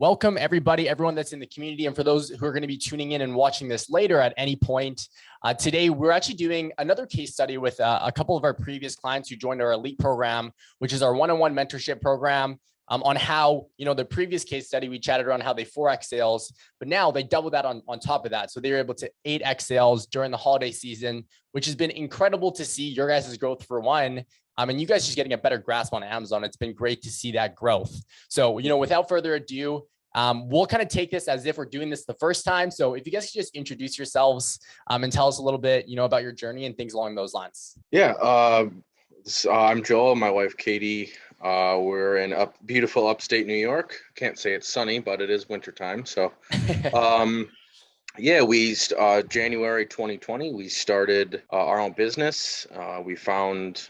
Welcome everybody, everyone that's in the community. And for those who are going to be tuning in and watching this later at any point, today we're actually doing another case study with a couple of our previous clients who joined our elite program, which is our one-on-one mentorship program. On how, the previous case study, we chatted around how they 4x sales, but now they double that on top of that. So they were able to 8x sales during the holiday season, which has been incredible to see your guys' growth for one. And you guys just getting a better grasp on Amazon. It's been great to see that growth. So, without further ado, we'll kind of take this as if we're doing this the first time. So if you guys could just introduce yourselves and tell us a little bit, about your journey and things along those lines. Yeah. I'm Joel, my wife, Katie. We're in beautiful upstate New York. Can't say it's sunny, but it is wintertime. So, we January 2020, we started our own business. We found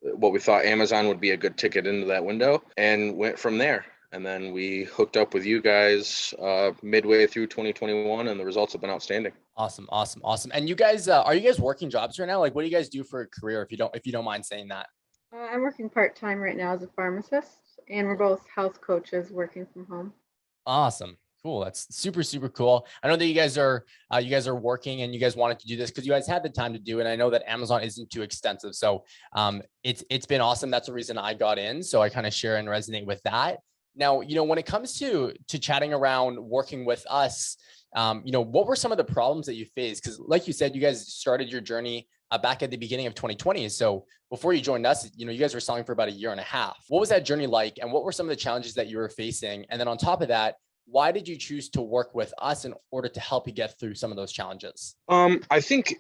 what we thought Amazon would be a good ticket into that window and went from there. And then we hooked up with you guys midway through 2021, and the results have been outstanding. Awesome. And you guys, are you guys working jobs right now? Like, what do you guys do for a career? If you don't mind saying that. I'm working part-time right now as a pharmacist, and we're both health coaches working from home. Awesome. Cool. That's super, super cool. I know that you guys are working and you guys wanted to do this because you guys had the time to do it. And I know that Amazon isn't too extensive. So it's been awesome. That's the reason I got in. So I kind of share and resonate with that. Now, when it comes to chatting around working with us, what were some of the problems that you faced? Because like you said, you guys started your journey back at the beginning of 2020. So before you joined us, you guys were selling for about a year and a half. What was that journey like? And what were some of the challenges that you were facing? And then on top of that, why did you choose to work with us in order to help you get through some of those challenges? I think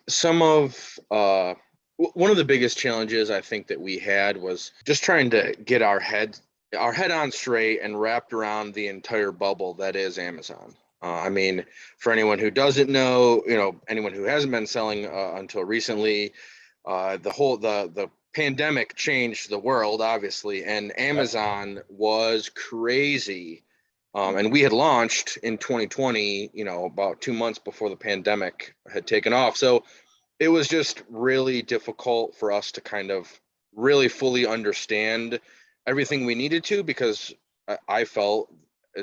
one of the biggest challenges I think that we had was just trying to get our head on straight and wrapped around the entire bubble that is Amazon. For anyone who doesn't know, anyone who hasn't been selling until recently, the pandemic changed the world, obviously, and Amazon was crazy. And we had launched in 2020, about 2 months before the pandemic had taken off. So it was just really difficult for us to kind of really fully understand everything we needed to, because I felt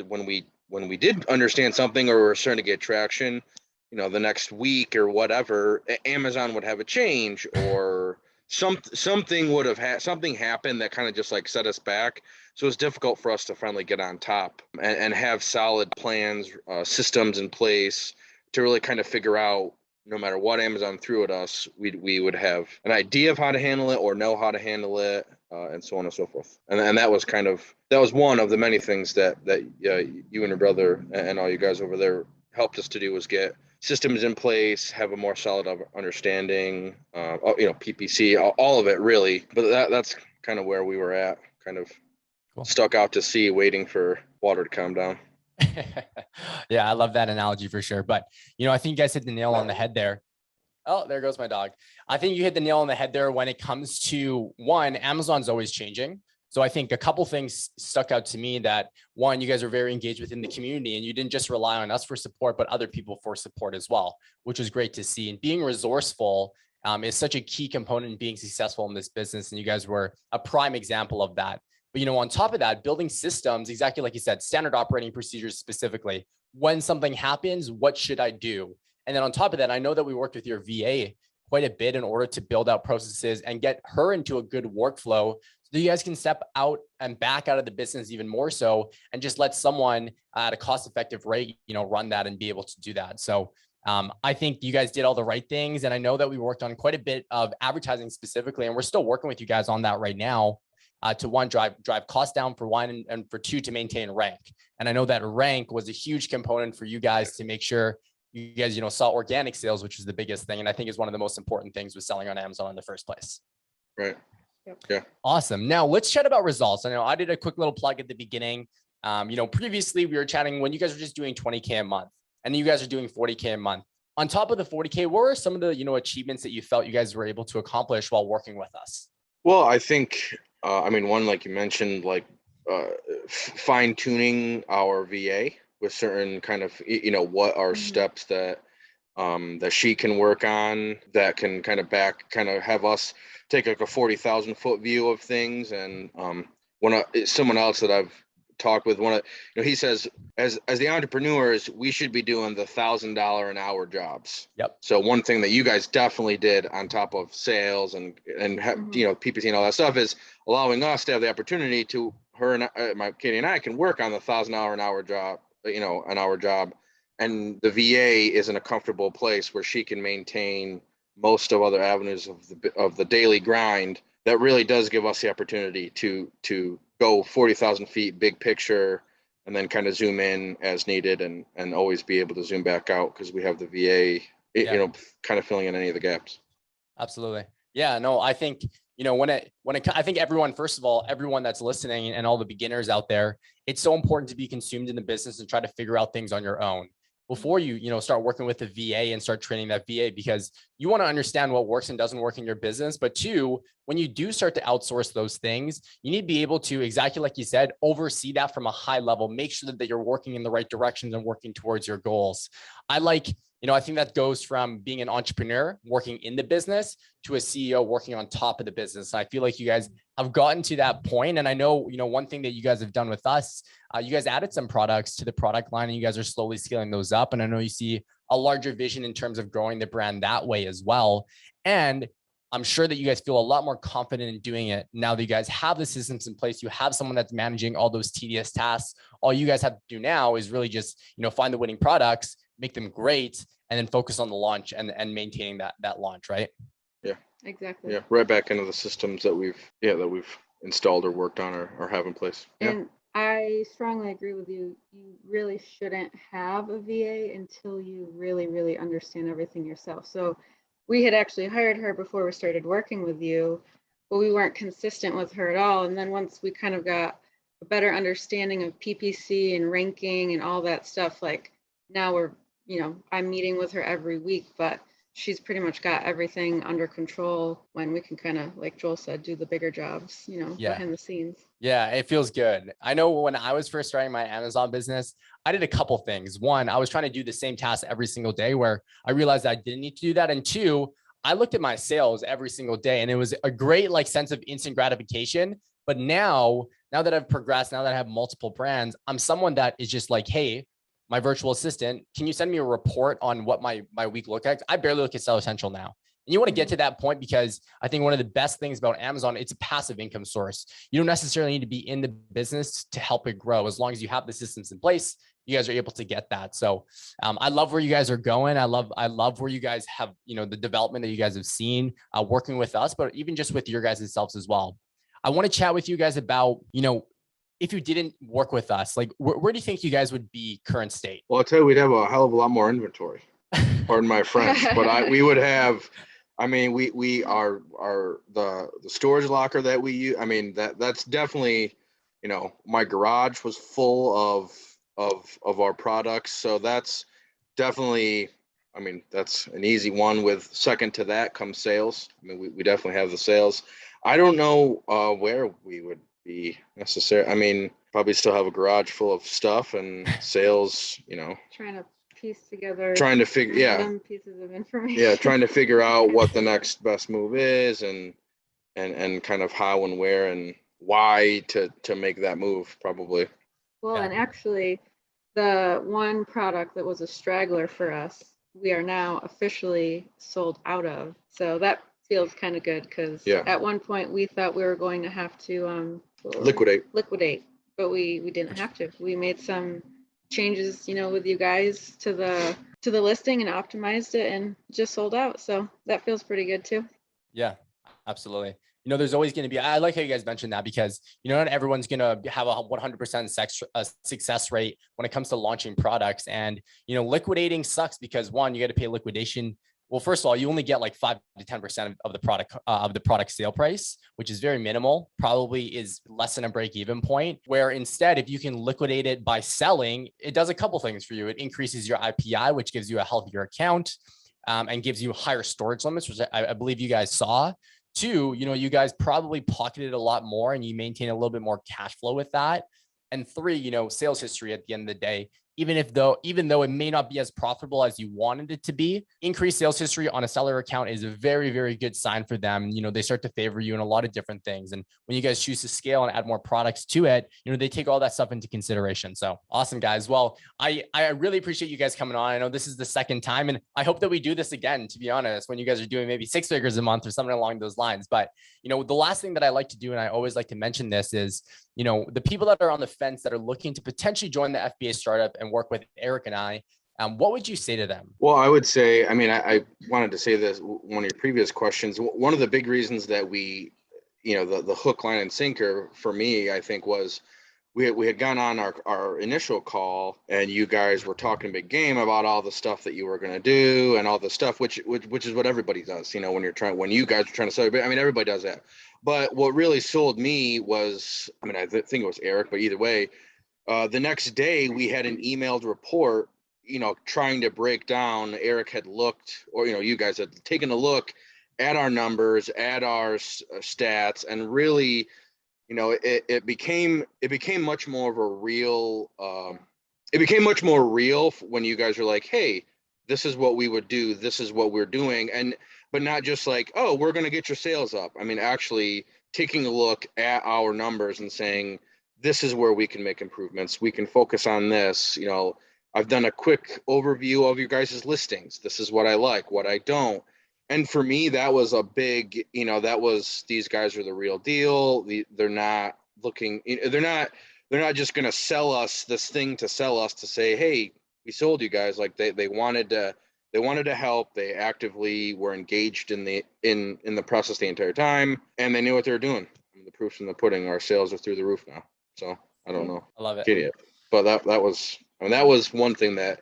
when we did understand something or were starting to get traction, the next week or whatever, Amazon would have a change or something would have something happened that kind of just like set us back. So it was difficult for us to finally get on top and have solid plans, systems in place to really kind of figure out, no matter what Amazon threw at us, we would have an idea of how to handle it or know how to handle it, and so on and so forth. And that was one of the many things that you and your brother and all you guys over there helped us to do, was get systems in place, have a more solid understanding, PPC, all of it really. But that's kind of where we were at, kind of cool. Stuck out to sea, waiting for water to calm down. Yeah, I love that analogy for sure. But, I think you guys hit the nail on the head there. Oh, there goes my dog. I think you hit the nail on the head there when it comes to one, Amazon's always changing. So I think a couple things stuck out to me that one, you guys are very engaged within the community and you didn't just rely on us for support, but other people for support as well, which was great to see. And being resourceful is such a key component in being successful in this business. And you guys were a prime example of that. But, on top of that, building systems, exactly like you said, standard operating procedures specifically. When something happens, what should I do? And then on top of that, I know that we worked with your VA quite a bit in order to build out processes and get her into a good workflow so that you guys can step out and back out of the business even more so, and just let someone at a cost-effective rate, run that and be able to do that. So I think you guys did all the right things. And I know that we worked on quite a bit of advertising specifically, and we're still working with you guys on that right now. To one, drive costs down for one, and for two, to maintain rank. And I know that rank was a huge component for you guys to make sure you guys, saw organic sales, which is the biggest thing. And I think is one of the most important things with selling on Amazon in the first place. Right. Yep. Yeah. Awesome. Now let's chat about results. I know I did a quick little plug at the beginning. Previously we were chatting when you guys were just doing 20K a month, and you guys are doing 40K a month. On top of the 40K, what were some of the, achievements that you felt you guys were able to accomplish while working with us? Well, I think, one, like you mentioned, fine tuning our VA with certain kind of, what are steps that she can work on that can kind of have us take like a 40,000 foot view of things. And someone else that I've talked with one of, he says, as the entrepreneurs, we should be doing the $1,000 an hour jobs. Yep. So one thing that you guys definitely did on top of sales and PPC and all that stuff is allowing us to have the opportunity to, her and Katie and I can work on the $1,000 an hour job, an hour job. And the VA is in a comfortable place where she can maintain most of other avenues of the daily grind. That really does give us the opportunity to go 40,000 feet, big picture, and then kind of zoom in as needed, and always be able to zoom back out because we have the VA, kind of filling in any of the gaps. Absolutely. Yeah, no, I think, I think everyone, first of all, everyone that's listening and all the beginners out there, it's so important to be consumed in the business and try to figure out things on your own before you start working with the VA and start training that VA, because you want to understand what works and doesn't work in your business. But two, when you do start to outsource those things, you need to be able to, exactly like you said, oversee that from a high level, make sure that you're working in the right directions and working towards your goals. I think that goes from being an entrepreneur working in the business to a CEO working on top of the business. I feel like you guys have gotten to that point. And I know, one thing that you guys have done with us, you guys added some products to the product line and you guys are slowly scaling those up. And I know you see a larger vision in terms of growing the brand that way as well. And I'm sure that you guys feel a lot more confident in doing it now that you guys have the systems in place. You have someone that's managing all those tedious tasks. All you guys have to do now is really just, find the winning products, make them great, and then focus on the launch and maintaining that launch, right? Yeah, exactly. Yeah, right back into the systems that we've installed or worked on or have in place. Yeah. And I strongly agree with you. You really shouldn't have a VA until you really, really understand everything yourself. So we had actually hired her before we started working with you, but we weren't consistent with her at all. And then once we kind of got a better understanding of PPC and ranking and all that stuff, like now we're, I'm meeting with her every week, but she's pretty much got everything under control when we can kind of, like Joel said, do the bigger jobs, behind the scenes. Yeah, it feels good. I know when I was first starting my Amazon business, I did a couple things. One, I was trying to do the same task every single day where I realized I didn't need to do that. And two, I looked at my sales every single day and it was a great sense of instant gratification. But now that I've progressed, now that I have multiple brands, I'm someone that is just like, hey, my virtual assistant, can you send me a report on what my week looked like? I barely look at Seller Central now. And you want to get to that point because I think one of the best things about Amazon, it's a passive income source. You don't necessarily need to be in the business to help it grow. As long as you have the systems in place, you guys are able to get that. So I love where you guys are going. I love where you guys have, the development that you guys have seen working with us, but even just with your guys' selves as well. I want to chat with you guys about, if you didn't work with us, where do you think you guys would be current state? Well, I'll tell you, we'd have a hell of a lot more inventory. Pardon my French, but we would have. We are the storage locker that we use. That's definitely, my garage was full of our products. So that's definitely, that's an easy one. With second to that comes sales. We definitely have the sales. I don't know where we would be necessary. Probably still have a garage full of stuff and sales, Trying to piece together. Trying to figure, some pieces of information. Yeah, trying to figure out what the next best move is and kind of how and where and why to make that move, probably. Well, and actually, the one product that was a straggler for us, we are now officially sold out of. So that feels kind of good because at one point we thought we were going to have to liquidate, but we didn't have to. We made some changes, with you guys to the listing and optimized it and just sold out. So that feels pretty good too. Yeah, absolutely. There's always going to be, I like how you guys mentioned that because, not everyone's going to have a 100% success rate when it comes to launching products. And, liquidating sucks because one, you got to pay liquidation. Well, first of all, you only get 5 to 10% of the product sale price, which is very minimal, probably is less than a break-even point, where instead, if you can liquidate it by selling, it does a couple things for you. It increases your IPI, which gives you a healthier account and gives you higher storage limits, which I believe you guys saw. Two, you guys probably pocketed a lot more and you maintain a little bit more cash flow with that. And three, sales history at the end of the day. even though it may not be as profitable as you wanted it to be, increased sales history on a seller account is a very, very good sign for them. They start to favor you in a lot of different things. And when you guys choose to scale and add more products to it, they take all that stuff into consideration. So awesome, guys. Well, I really appreciate you guys coming on. I know this is the second time, and I hope that we do this again, to be honest, when you guys are doing maybe 6 figures a month or something along those lines. But, the last thing that I like to do, and I always like to mention this, is, the people that are on the fence that are looking to potentially join the FBA startup and work with Eric and I, what would you say to them? Well, I would say, I wanted to say this, one of your previous questions, one of the big reasons that we, the hook, line, and sinker for me, I think, was we had gone on our initial call, and you guys were talking big game about all the stuff that you were going to do and all the stuff, which is what everybody does, when you guys are trying to sell. Everybody does that. But what really sold me was, I think it was Eric, but either way, the next day we had an emailed report, trying to break down. Eric had looked, or, you guys had taken a look at our numbers, at our stats, and really, it became much more of a real, it became much more real when you guys were like, hey, this is what we would do. This is what we're doing. But not just like, oh, we're going to get your sales up. Actually taking a look at our numbers and saying, this is where we can make improvements. We can focus on this. I've done a quick overview of your guys' listings. This is what I like, what I don't. And for me, that was a big, these guys are the real deal. They're not looking, they're not just going to sell us this thing to sell us to say, hey, we sold you guys. Like they wanted to help. They actively were engaged in the process the entire time, and they knew what they were doing. The proof's in the pudding. Our sales are through the roof now. So I don't know. I love it. Idiot. But that was one thing that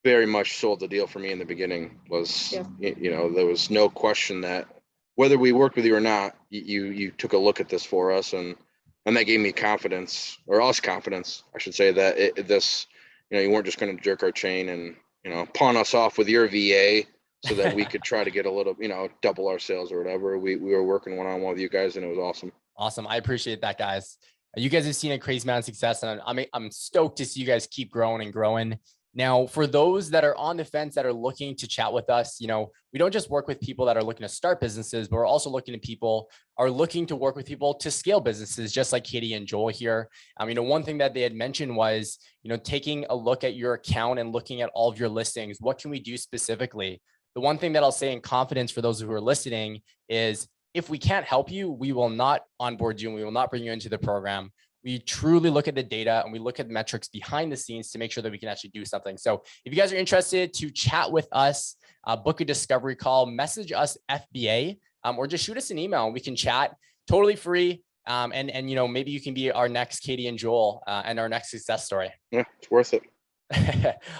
very much sold the deal for me in the beginning. Was there was no question that whether we worked with you or not, you took a look at this for us, and that gave me confidence, or us confidence, I should say, that you weren't just going to jerk our chain and pawn us off with your VA so that we could try to get a little, double our sales or whatever. We were working one-on-one with you guys, and it was awesome. Awesome. I appreciate that, guys. You guys have seen a crazy amount of success, and I'm stoked to see you guys keep growing and growing. Now, for those that are on the fence that are looking to chat with us, we don't just work with people that are looking to start businesses, but we're also looking at people are looking to work with people to scale businesses, just like Katie and Joel here. One thing that they had mentioned was, taking a look at your account and looking at all of your listings. What can we do specifically? The one thing that I'll say in confidence for those who are listening is, if we can't help you, we will not onboard you and we will not bring you into the program. We truly look at the data and we look at metrics behind the scenes to make sure that we can actually do something. So if you guys are interested to chat with us, book a discovery call, message us FBA, or just shoot us an email and we can chat totally free. And maybe you can be our next Katie and Joel and our next success story. Yeah, it's worth it.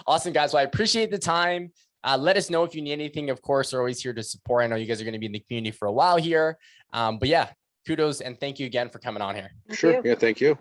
Awesome, guys. Well, I appreciate the time. Let us know if you need anything. Of course, we're always here to support. I know you guys are going to be in the community for a while here. But yeah, kudos and thank you again for coming on here. Sure. Yeah, thank you.